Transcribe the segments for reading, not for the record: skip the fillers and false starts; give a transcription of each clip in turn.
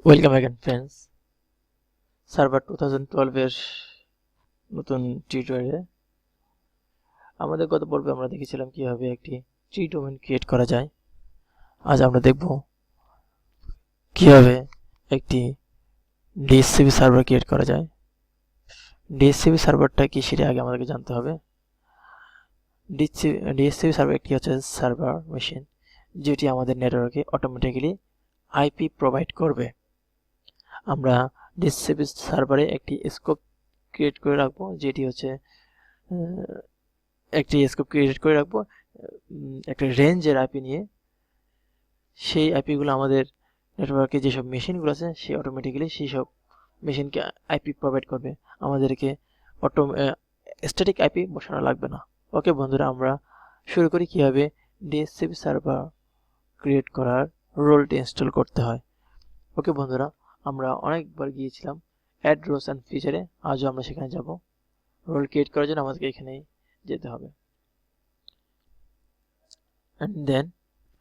Welcome again friends, server 2012 এর নতুন টিউটোরিয়ালে আমাদের গত পর্বে আমরা দেখেছিলাম কিভাবে একটি ট্রি ডোমেন ক্রিয়েট করা যায়। আজ আমরা দেখব কিভাবে একটি ডিএসসিপি সার্ভার ক্রিয়েট করা যায়। ডিএসসিপি সার্ভারটা কি সেটা আগে আমাদেরকে জানতে হবে। ডিএসসিপি সার্ভার একটি হচ্ছে সার্ভার মেশিন যেটি আমাদের নেটওয়ার্কে অটোমেটিক্যালি আইপি প্রোভাইড করবে। আমরা ডিএসসিপি সার্ভারে একটি স্কোপ ক্রিয়েট করে রাখবো, যেটি হচ্ছে একটি স্কোপ ক্রিয়েট করে রাখবো একটা রেঞ্জের আইপি নিয়ে। সেই আইপিগুলো আমাদের নেটওয়ার্কে যেসব মেশিনগুলো আছে সে অটোমেটিক্যালি সেই সব মেশিনকে আইপি প্রোভাইড করবে, আমাদেরকে স্ট্যাটিক আইপি বসানো লাগবে না। ওকে বন্ধুরা, আমরা শুরু করি কিভাবে ডিএসসিপি সার্ভার ক্রিয়েট করার রোলটি ইনস্টল করতে হয়। ওকে বন্ধুরা, আমরা অনেকবার গিয়েছিলাম অ্যাড রোলস অ্যান্ড ফিচারে, আজও আমরা সেখানে যাব। রোল ক্রিয়েট করার জন্য আমাদেরকে এখানেই যেতে হবে and then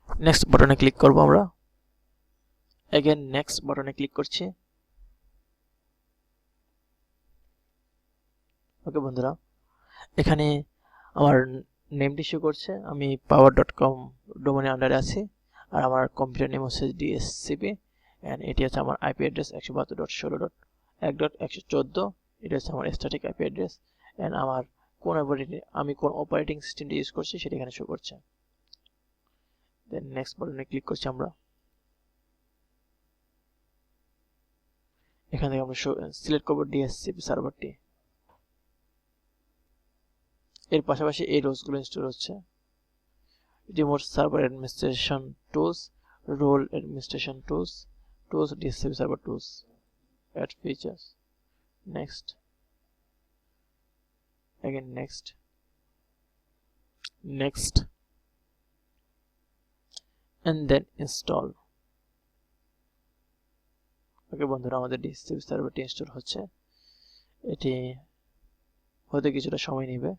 নেক্সট বাটনে ক্লিক করব। আমরা अगेन নেক্সট বাটনে ক্লিক করছি। ওকে বন্ধুরা, এখানে আমার নেমটি শো করছে, আমি power.com ডোমেনের আন্ডারে আছি আর আমার কম্পিউটার নেম হচ্ছে ডিএসসিপি এন্ড এটি হচ্ছে আমার আইপি অ্যাড্রেস 172.16.1.114। এটা হচ্ছে আমার স্ট্যাটিক আইপি অ্যাড্রেস এন্ড আমার আমি কোন অপারেটিং সিস্টেমটি ইউজ করছি সেটা এখানে শো করছে। দেন নেক্সট বাটনে ক্লিক করছি। আমরা এখান থেকে আমরা সিলেক্ট করব ডিএসসিপি সার্ভারটি। এর পাশাপাশি এই রোলসগুলো ইনস্টল হচ্ছে। Remote server administration tools, role administration tools, DHCP server tools, add features, next, again next and then install। Okay বন্ধুরা, আমাদের ডিএসসিপি সার্ভারটি ইনস্টল হচ্ছে। এটি হতে কিছুটা সময় নেবে।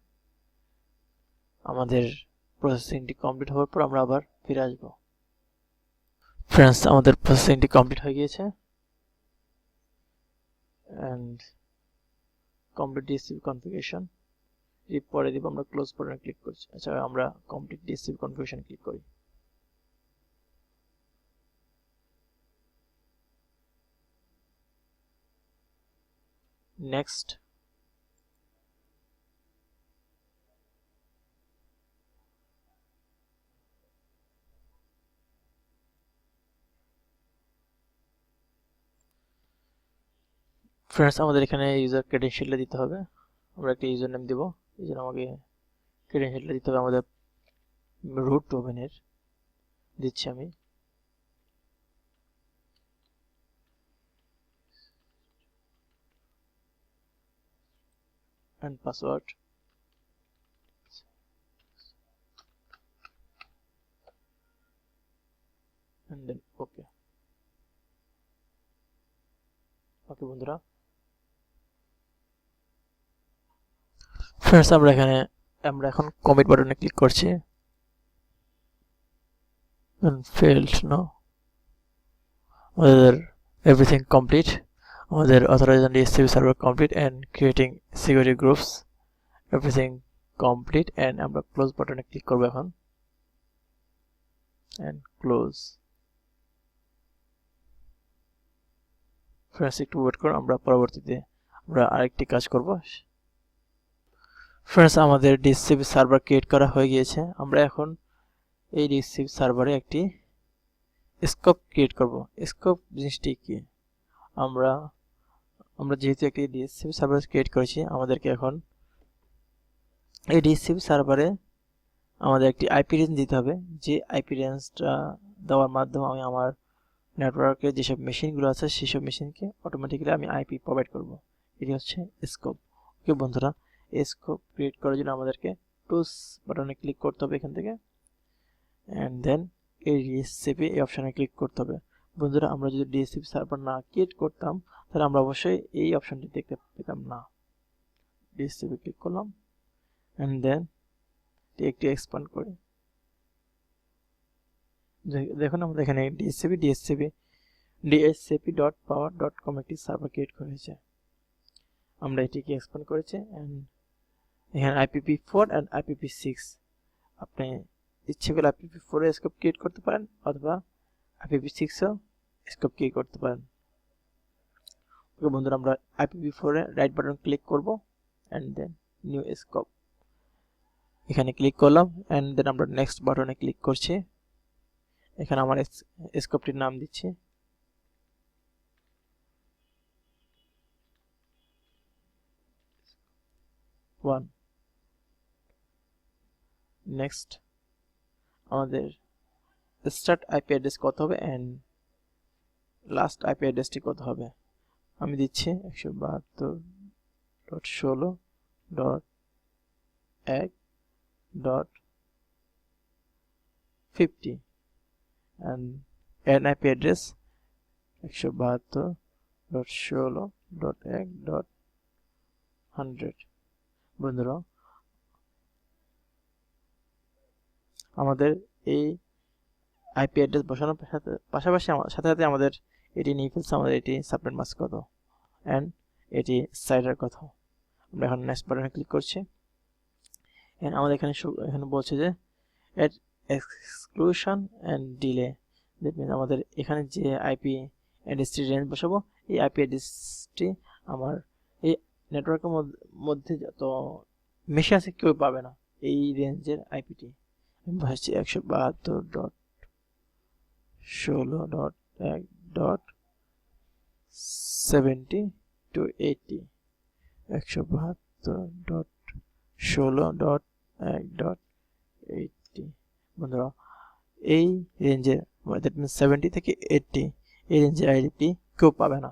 আমাদের প্রসেসিংটি কমপ্লিট হওয়ার পর আমরা আবার ফিরে আসব। ফ্রেন্ডস, আমাদের প্রসেসিংটি কমপ্লিট হয়ে গিয়েছে এন্ড কমপ্লিট ডিএসসিপি কনফিগারেশন পরে দিব। আমরা ক্লোজ বাটনে ক্লিক করছি। আচ্ছা, আমরা কমপ্লিট ডিএসসিপি কনফিগারেশন ক্লিক করি। নেক্সট, ফ্রেন্ডস, আমাদের এখানে ইউজার ক্রেডেনশিয়ালটা দিতে হবে। আমরা একটা ইউজার নেম দিব, এই জন্য আমাকে ক্রেডেনশিয়ালটা দিতে হবে। আমাদের রুট ডোমেনের দিচ্ছি আমি। and password, and then okay। ওকে বন্ধুরা, ফ্রেন্ডস, আমরা এখন কমিট বাটনে ক্লিক করছি। and failed no, আমাদের এভরিথিং কমপ্লিট। আমাদের authorization DHCP server complete and creating security groups, everything complete and আমরা ক্লোজ বাটনে ক্লিক করব এখন এন্ড ক্লোজ। ফ্রেন্ডস, একটু ওয়েট করুন, আমরা পরবর্তীতে আরেকটি কাজ করব। ফ্রেন্ডস, আমাদের ডিএসসিপি সার্ভার ক্রিয়েট করা হয়ে গিয়েছে। আমরা এখন এই ডিএসসিপি সার্ভারে একটি স্কোপ ক্রিয়েট করব। স্কোপ জিনিসটি কি? আমরা যেহেতু একটি ডিএসসিপি সার্ভার ক্রিয়েট করেছি, আমাদেরকে এখন এই ডিএসসিপি সার্ভারে আমাদের একটি আইপি রেঞ্জ দিতে হবে। যে আইপি রেঞ্জটা দেওয়ার মাধ্যমে আমি আমার নেটওয়ার্কে যেসব মেশিনগুলো আছে সেসব মেশিনকে অটোমেটিক্যালি আমি আইপি প্রোভাইড করব। এটি হচ্ছে স্কোপ। ওকে বন্ধুরা, স্কোপ ক্রিয়েট করার জন্য আমাদেরকে টুলস বাটনে ক্লিক করতে হবে এখান থেকে এন্ড দেন এই ডিএসসিপি এই অপশনে ক্লিক করতে হবে। বন্ধুরা, আমরা যদি ডিএসসিপি সার্ভার না ক্রিয়েট করতাম তাহলে আমরা অবশ্যই এই অপশনটি দেখতে পেতাম না। ডিএসসিপি ক্লিক করলাম এন্ড দেন একটু এক্সপ্যান্ড করি। দেখুন, আমাদের এখানে ডিএসসিপি dhcp.power.com একটি সার্ভার ক্রিয়েট করেছে। আমরা এটিকে এক্সপ্যান্ড করেছি এন্ড এখানে IPv4 এন্ড IPv6 আপনি ইচ্ছে করলে IPv4 এ স্কোপ ক্রিয়েট করতে পারেন অথবা IPv6 এও স্কোপ ক্রিয়েট করতে পারেন। ওকে বন্ধুরা, আমরা IPv4 এ রাইট বাটন ক্লিক করব এন্ড দেন নিউ স্কোপ এখানে ক্লিক করলাম এন্ড দেন আমরা নেক্সট বাটনে ক্লিক করছি। এখানে আমার স্কোপটির নাম দিচ্ছি ওয়ান। নেক্সট আমাদের স্টার্ট আইপি অ্যাড্রেস কত হবে এন্ড লাস্ট আইপি অ্যাড্রেসটি কত হবে। আমি দিচ্ছি 172.168.50 and an IP address 172.16.1.100। বন্ধুরা, আমাদের এই আইপি অ্যাড্রেস বসানোর পাশাপাশি সাথে সাথে আমাদের এটি নিয়ে ফেলছে আমাদের এটি সাবনেট মাস্ক কত এন্ড এটি সাইডার কত। আমরা এখন নেক্সট বাটনে ক্লিক করছি এন্ড আমাদের এখানে বলছে যে at exclusion and delay, that means আমাদের এখানে যে আইপি অ্যাড্রেসটি রেঞ্জ বসাবো এই আইপি অ্যাড্রেসটি আমার এই নেটওয়ার্কের মধ্যে যত মেশিন আছে কেউ পাবে না এই রেঞ্জের আইপিটি। আমি বসাচ্ছি 172.1.70-80 172.16.1.80। বন্ধুরা, এই রেঞ্জে দ্যাট মিন্স 70 থেকে 80 এই রেঞ্জের আইপি কেউ পাবে না।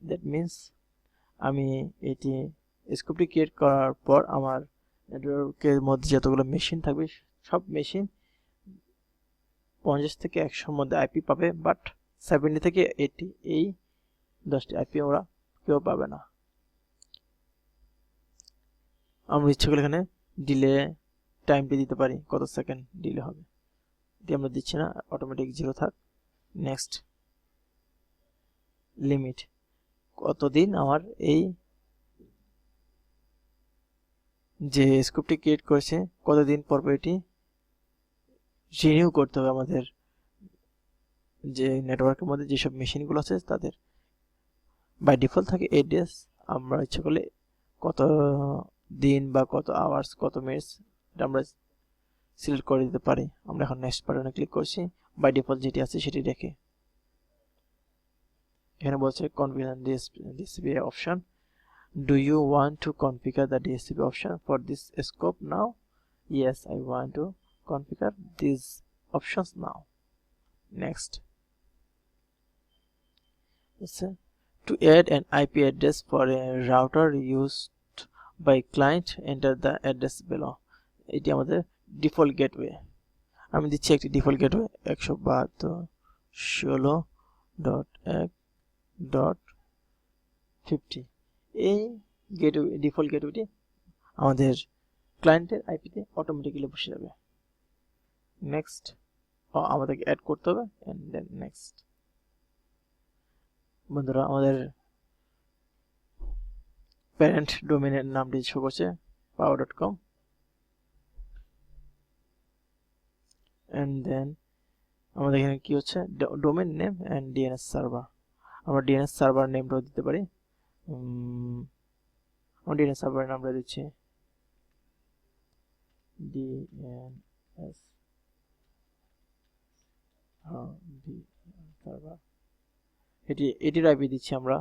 দ্যাট মিন্স আমি এটি স্কোপটি ক্রিয়েট করার পর আমার নেটওয়ার্কের মধ্যে যতগুলো মেশিন থাকবে সব মেশিন 50 থেকে 100 মধ্যে আইপি পাবে, বাট 70 থেকে 80 এই 10টি আইপি ওরা কেউ পাবে না। আমরা ইচ্ছে করলে এখানে ডিলে টাইমটি দিতে পারি, কত সেকেন্ড ডিলে হবে, এটি আমরা দিচ্ছি না, অটোমেটিক 0 থাক। নেক্সট লিমিট, কতদিন আমার এই যে স্কোপটি ক্রিয়েট করেছে কতদিন পর এটি রিনিউ করতে হবে আমাদের যে নেটওয়ার্কের মধ্যে যেসব মেশিনগুলো আছে তাদের। বাই ডিফল্ট থাকে 8 ডেজ, আমরা ইচ্ছে করলে কত দিন বা কত আওয়ার্স কত মিনিটস এটা আমরা সিলেক্ট করে দিতে পারি। আমরা এখন নেক্সট বাটনে ক্লিক করছি, বাই ডিফল্ট যেটি আছে সেটি রেখে। এখানে বলছে configure DHCP option, do you want to configure the DHCP option for this scope now? Yes, I want to configure these options now. Next, to add an IP address for a router used by client, enter the address below. এটি আমাদের default gateway. আমি দিচ্ছি একটি default gateway 172.16.1.50। এই gateway default গেটওয়েটি আমাদের ক্লায়েন্টের আইপিতে automatically বসে যাবে। নেক্সট, আমাদেরকে অ্যাড করতে হবে এন্ড দেন নেক্সট। বন্ধুরা, আমাদের প্যারেন্ট ডোমেনের নামটি শো করছে power.com এন্ড দেন আমাদের এখানে কি হচ্ছে domain name and DNS server. আমরা ডিএনএস সার্ভার নেমটাও দিতে পারি। আমরা ডিএনএস সার্ভারের নামটা দিচ্ছি ডিএনএস সার্ভার। এটির আইপি দিচ্ছি আমরা,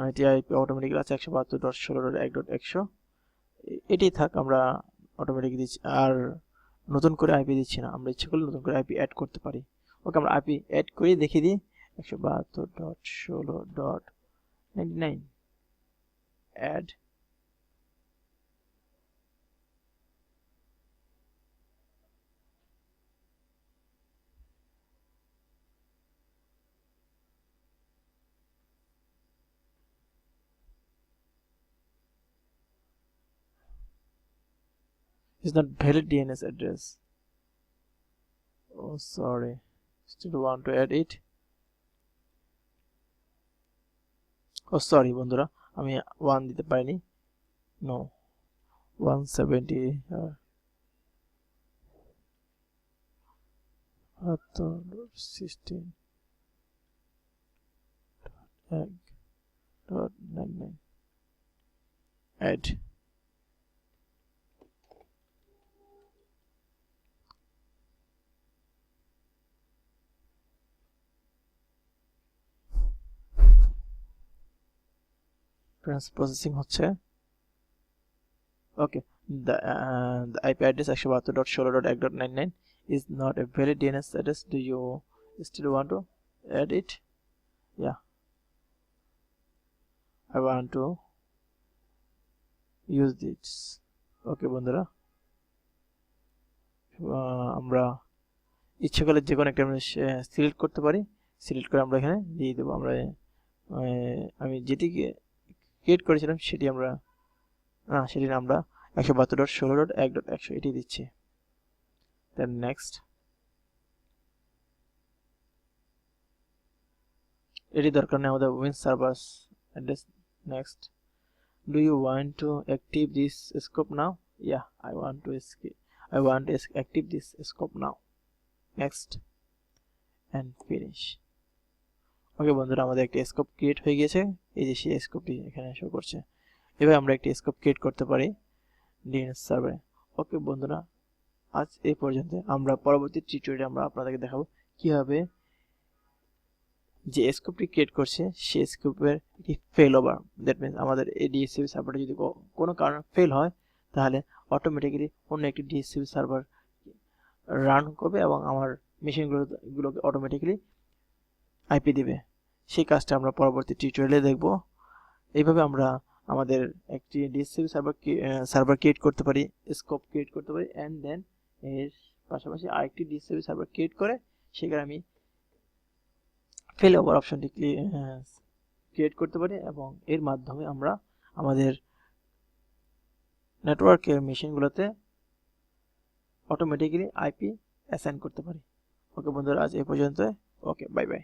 এটি আইপি অটোমেটিক্যালি আছে 172.16.1.100। এটি থাক, আমরা অটোমেটিক দিচ্ছি আর নতুন করে আইপি দিচ্ছি না। আমরা ইচ্ছে করলে নতুন করে আইপি অ্যাড করতে পারি। ওকে, আমরা আইপি অ্যাড করে দেখিয়ে দিই 172.16.99 add. Is not valid DNS address. Oh, sorry. still want to add it. ও সরি বন্ধুরা, আমি 1 দিতে পারিনি। No 170 16.99 add. প্রসেসিং হচ্ছে। ওকে, the IP address 172.16.1.99 is not a valid DNS address. Do you still want to add it? Yeah, I want to use this. ওকে বন্ধুরা, আমরা ইচ্ছে করলে যে কোনো একটা আমরা সিলেক্ট করতে পারি। সিলেক্ট করে আমরা এখানে দিয়ে দেবো। আমরা আমি যেটি ক্রিয়েট করেছিলাম সেটি আমরা সেটি আমরা 172.16.1.100 এটি দিচ্ছি। দেন নেক্সট, এটি দরকার নেই আমাদের win server address. Next, do you want to active this scope now? Yeah, I want to active this scope now. Next and finish. ওকে বন্ধুরা, আমাদের একটি স্কোপ ক্রিয়েট হয়ে গেছে। এই যে সেই স্কোপটি এখানে শো করছে। এবার আমরা একটি স্কোপ ক্রিয়েট করতে পারি ডিএনএস সার্ভারে। ওকে বন্ধুরা, আজ এই পর্যন্ত। আমরা পরবর্তী টিউটোরিয়ালে আমরা আপনাদেরকে দেখাবো কিভাবে যে স্কোপটি ক্রিয়েট করছে সেই স্কোপের একটি ফেল ওভার, দ্যাট মিনস আমাদের এই ডিএসসিপি সার্ভারটা যদি কোনো কারণে ফেল হয় তাহলে অটোমেটিক্যালি অন্য একটি ডিএসসিপি সার্ভার রান করবে এবং আমার মেশিনগুলোকে অটোমেটিক্যালি আইপি দিবে। সেই কাজটা আমরা পরবর্তী টিউটোরিয়ালে দেখব। এইভাবে আমরা আমাদের একটি ডিএসসিপি সার্ভার ক্রিয়েট করতে পারি, স্কোপ ক্রিয়েট করতে পারি, অ্যান্ড দেন এর পাশাপাশি আরেকটি ডিএসসিপি সার্ভার ক্রিয়েট করে সেখানে আমি ফেল ওভার অপশনটি ক্রিয়েট করতে পারি এবং এর মাধ্যমে আমরা আমাদের নেটওয়ার্কের মেশিনগুলোতে অটোমেটিক্যালি আইপি অ্যাসাইন করতে পারি। ওকে বন্ধুরা, আজ এই পর্যন্ত। ওকে, বাই বাই।